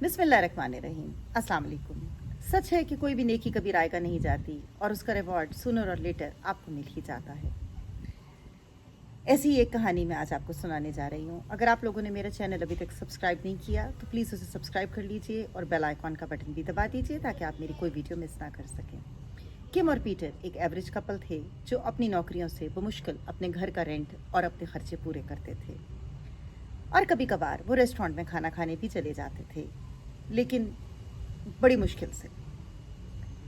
बिस्मिल्लाहिर्रहमानिर्रहीम। अस्सलाम वालेकुम। सच है कि कोई भी नेकी कभी राय का नहीं जाती और उसका रिवॉर्ड सूनर और लेटर आपको मिल ही जाता है। ऐसी ही एक कहानी मैं आज आपको सुनाने जा रही हूँ। अगर आप लोगों ने मेरा चैनल अभी तक सब्सक्राइब नहीं किया तो प्लीज़ उसे सब्सक्राइब कर लीजिए और बेल आइकॉन का बटन भी दबा दीजिए ताकि आप मेरी कोई वीडियो मिस ना कर सकें। किम और पीटर एक एवरेज कपल थे जो अपनी नौकरियों से बमुश्किल अपने घर का रेंट और अपने खर्चे पूरे करते थे, और कभी कभार वो रेस्टोरेंट में खाना खाने भी चले जाते थे, लेकिन बड़ी मुश्किल से।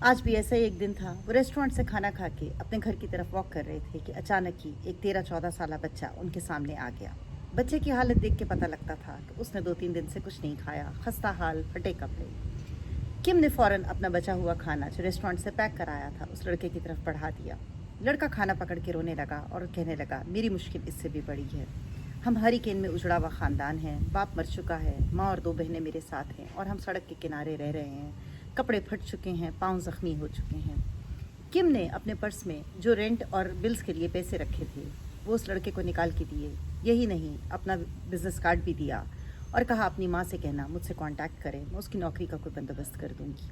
आज भी ऐसा ही एक दिन था। वो रेस्टोरेंट से खाना खा के अपने घर की तरफ वॉक कर रहे थे कि अचानक ही एक 13-14 साल बच्चा उनके सामने आ गया। बच्चे की हालत देख के पता लगता था कि उसने 2-3 दिन से कुछ नहीं खाया, खस्ता हाल, फटे कपड़े। किम ने फौरन अपना बचा हुआ खाना जो रेस्टोरेंट से पैक कराया था उस लड़के की तरफ बढ़ा दिया। लड़का खाना पकड़ के रोने लगा और कहने लगा, मेरी मुश्किल इससे भी बड़ी है। हम हरिकेन में उजड़ा हुआ ख़ानदान है, बाप मर चुका है, माँ और 2 बहनें मेरे साथ हैं और हम सड़क के किनारे रह रहे हैं। कपड़े फट चुके हैं, पाँव ज़ख्मी हो चुके हैं। किम ने अपने पर्स में जो रेंट और बिल्स के लिए पैसे रखे थे वो उस लड़के को निकाल के दिए। यही नहीं, अपना बिजनेस कार्ड भी दिया और कहा अपनी माँ से कहना मुझसे कांटेक्ट करें, मैं उसकी नौकरी का कोई बंदोबस्त कर दूंगी।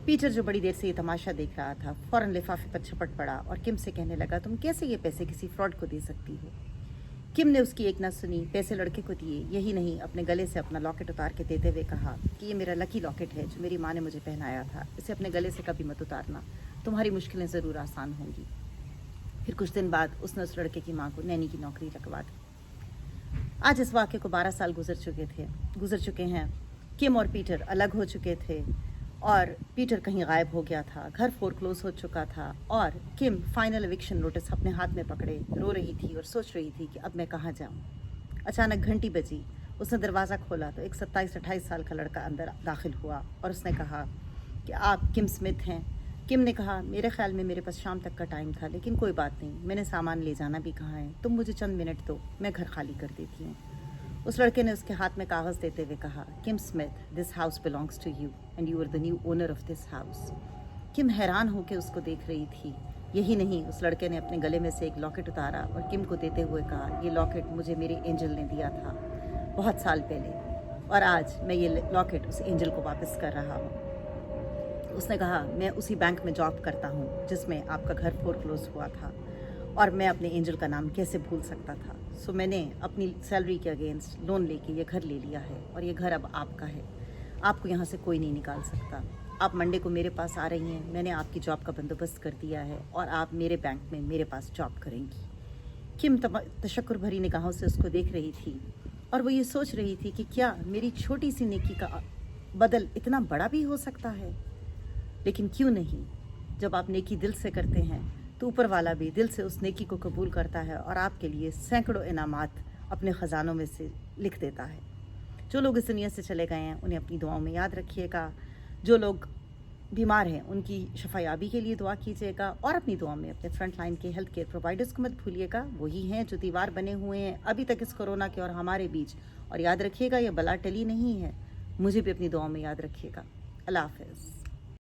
पीटर जो बड़ी देर से ये तमाशा देख रहा था फ़ौरन लिफाफे पर झपट पड़ा और किम से कहने लगा, तुम कैसे ये पैसे किसी फ्रॉड को दे सकती हो। किम ने उसकी एक न सुनी, पैसे लड़के को दिए। यही नहीं, अपने गले से अपना लॉकेट उतार के देते हुए कहा कि ये मेरा लकी लॉकेट है जो मेरी माँ ने मुझे पहनाया था, इसे अपने गले से कभी मत उतारना, तुम्हारी मुश्किलें ज़रूर आसान होंगी। फिर कुछ दिन बाद उसने उस लड़के की माँ को नैनी की नौकरी लगवा दी। आज इस वाक़े को 12 साल गुजर चुके हैं। किम और पीटर अलग हो चुके थे और पीटर कहीं गायब हो गया था, घर फोरक्लोज हो चुका था और किम फाइनल एविक्शन नोटिस अपने हाथ में पकड़े रो रही थी और सोच रही थी कि अब मैं कहाँ जाऊँ। अचानक घंटी बजी। उसने दरवाज़ा खोला तो एक 27-28 साल का लड़का अंदर दाखिल हुआ और उसने कहा कि आप किम स्मिथ हैं। किम ने कहा, मेरे ख्याल में मेरे पास शाम तक का टाइम था, लेकिन कोई बात नहीं, मैंने सामान ले जाना भी कहाँ है, तुम मुझे चंद मिनट दो, मैं घर खाली कर देती हूँ। उस लड़के ने उसके हाथ में कागज़ देते हुए कहा, Kim Smith, this house belongs to you and you are the new owner of this house. Kim हैरान होकर उसको देख रही थी। यही नहीं, उस लड़के ने अपने गले में से एक लॉकेट उतारा और किम को देते हुए कहा, ये लॉकेट मुझे मेरे एंजल ने दिया था बहुत साल पहले और आज मैं ये लॉकेट उस एंजल को वापस कर रहा हूँ। उसने कहा, मैं उसी बैंक में जॉब करता हूँ जिसमें आपका घर फोरक्लोज हुआ था और मैं अपने एंजल का नाम कैसे भूल सकता था। सो मैंने अपनी सैलरी के अगेंस्ट लोन लेके ये घर ले लिया है और ये घर अब आपका है। आपको यहाँ से कोई नहीं निकाल सकता। आप मंडे को मेरे पास आ रही हैं, मैंने आपकी जॉब का बंदोबस्त कर दिया है और आप मेरे बैंक में मेरे पास जॉब करेंगी। किम तशक्कुर भरी निगाहों से उसको देख रही थी और वो ये सोच रही थी कि क्या मेरी छोटी सी नेकी का बदल इतना बड़ा भी हो सकता है। लेकिन क्यों नहीं, जब आप नेकी दिल से करते हैं तो ऊपर वाला भी दिल से उस नेकी को कबूल करता है और आपके लिए सैकड़ों इनामात अपने ख़जानों में से लिख देता है। जो लोग इस दुनिया से चले गए हैं उन्हें अपनी दुआओं में याद रखिएगा। जो लोग बीमार हैं उनकी शफायाबी के लिए दुआ कीजिएगा और अपनी दुआ में अपने फ्रंट लाइन के हेल्थ केयर प्रोवाइडर्स को मत भूलिएगा। वही हैं जो दीवार बने हुए हैं अभी तक इस कोरोना के और हमारे बीच। और याद रखिएगा, ये बला टली नहीं है। मुझे भी अपनी दुआओं में याद रखिएगा। अल्लाह हाफ़िज़।